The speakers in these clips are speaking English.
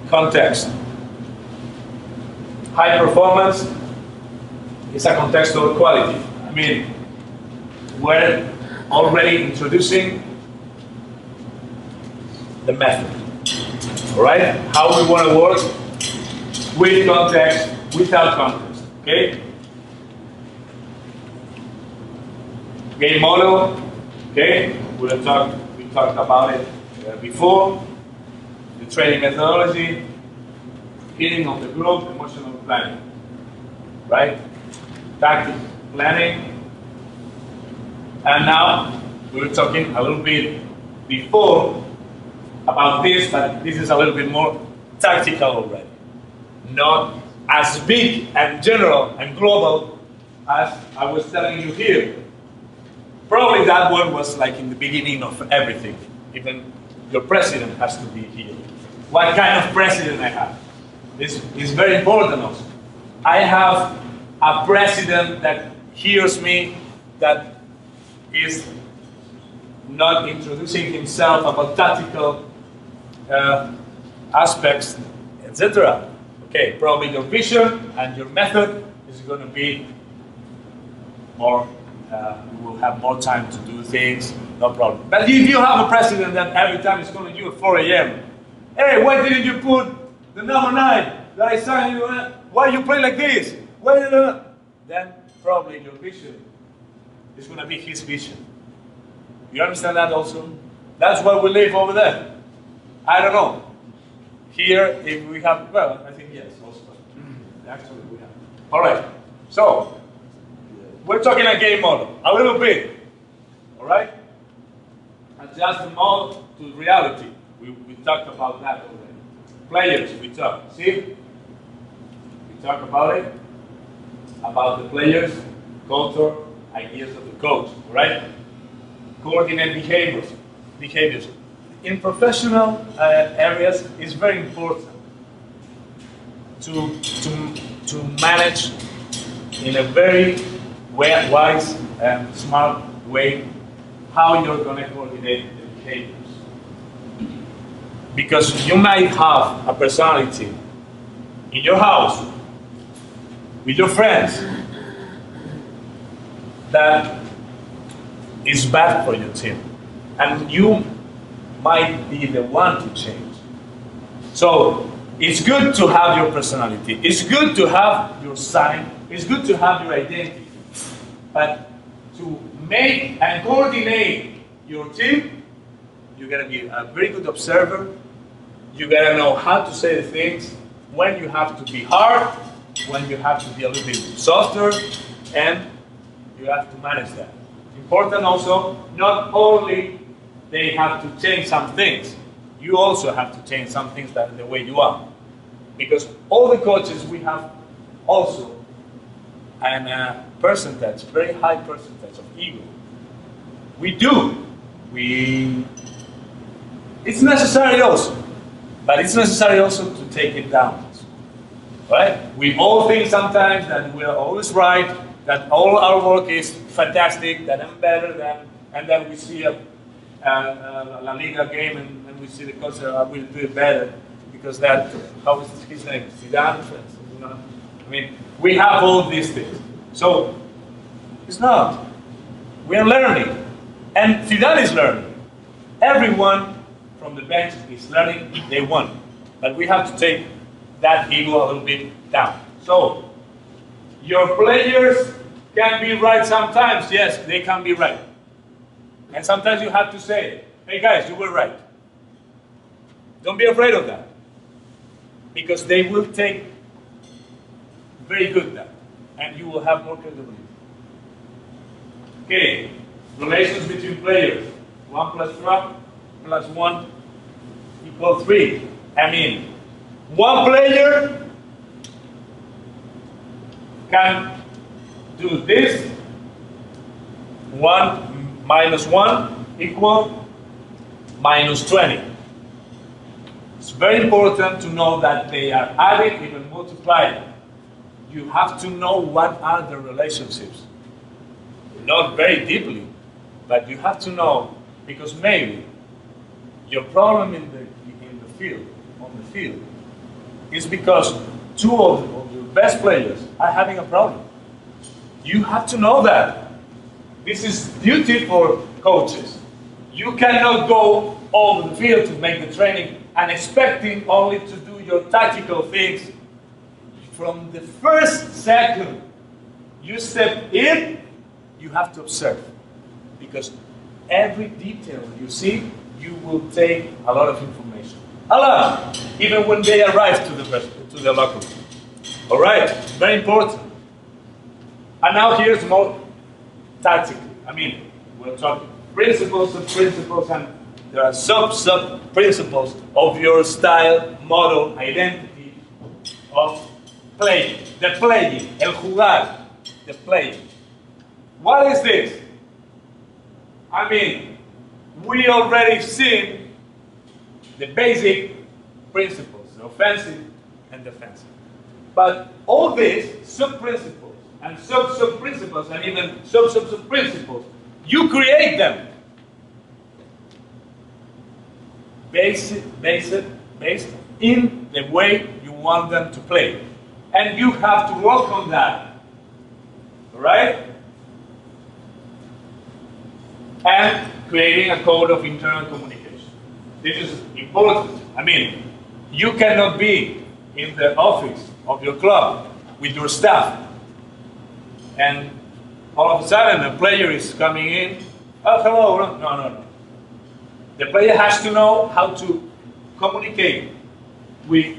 context. High performance is a contextual quality. I mean, we're already introducing the method. All right? How we want to work with context, without context. Okay? Game model. Okay? We talked about it before. The training methodology, healing of the group, emotional planning. Right? Tactic planning. And now we're talking a little bit before about this, but this is a little bit more tactical already. Not as big and general and global as I was telling you here. Probably that one was like in the beginning of everything. Even your president has to be here. What kind of president I have? This is very important also. I have a president that hears me, that is not introducing himself about tactical aspects, etc. Okay, probably your vision and your method is going to be more, you will have more time to do things, no problem. But if you have a president that every time is calling you at 4 a.m., hey, why didn't you put the number 9 that I signed you? Why you play like this? Why you do? Then probably your vision is going to be his vision. You understand that also? That's why we live over there. I don't know. Here, if we have, well, I think yes, also. Actually, we have. All right. So, we're talking a game model, a little bit. All right? Adjust the model to reality. We talked about that already. Players, we talked. See? We talked about it. About the players, culture, ideas of the coach. All right? Coordinate behaviors. In professional areas, it's very important to manage in a very wise and smart way how you're going to coordinate the behaviors. Because you might have a personality in your house with your friends that is bad for your team, and you might be the one to change. So it's good to have your personality, it's good to have your sign, it's good to have your identity, but to make and coordinate your team, you gotta be a very good observer. You gotta know how to say the things, when you have to be hard, when you have to be a little bit softer, and you have to manage that. Important also, not only they have to change some things, you also have to change some things that the way you are. Because all the coaches, we have also a percentage, very high percentage of ego. We do. It's necessary also. But it's necessary also to take it down. Right? We all think sometimes that we are always right, that all our work is fantastic, that I'm better than, and then we see a La Liga game and we see the coach will do it better because that, how is his name? Zidane? You know? I mean, we have all these things. So, it's not. We are learning. And Zidane is learning. Everyone from the bench is learning, they won. But we have to take that ego a little bit down. So, your players can be right sometimes. Yes, they can be right. And sometimes you have to say, hey guys, you were right. Don't be afraid of that. Because they will take very good that. And you will have more credibility. Okay, relations between players. 1 plus 1 equals 3. I mean, one player can do this. 1 minus 1 equal minus 20. It's very important to know that they are adding, even multiplying. You have to know what are the relationships. Not very deeply, but you have to know, because maybe your problem in the field, on the field, is because two of your best players are having a problem. You have to know that. This is duty for coaches. You cannot go over the field to make the training and expecting only to do your tactical things. From the first second you step in, you have to observe. Because every detail you see, you will take a lot of information. A lot! Even when they arrive to the locker room. All right, very important. And now here's more tactically. I mean, we're talking principles and principles, and there are sub-principles of your style, model, identity of playing. The playing, el jugar, the playing. What is this? I mean, we already seen the basic principles, the offensive and defensive. But all these sub-principles and sub-principles and even sub-principles, you create them based in the way you want them to play. And you have to work on that. All right? And creating a code of internal communication. This is important. I mean, you cannot be in the office of your club with your staff and all of a sudden a player is coming in, oh, hello, no. The player has to know how to communicate with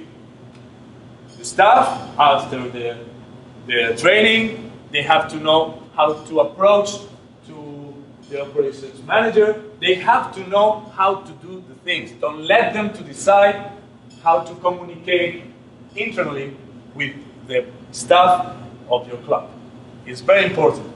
the staff after the training. They have to know how to approach to the operations manager. They have to know how to do the things. Don't let them to decide how to communicate internally with the staff of your club. It's very important.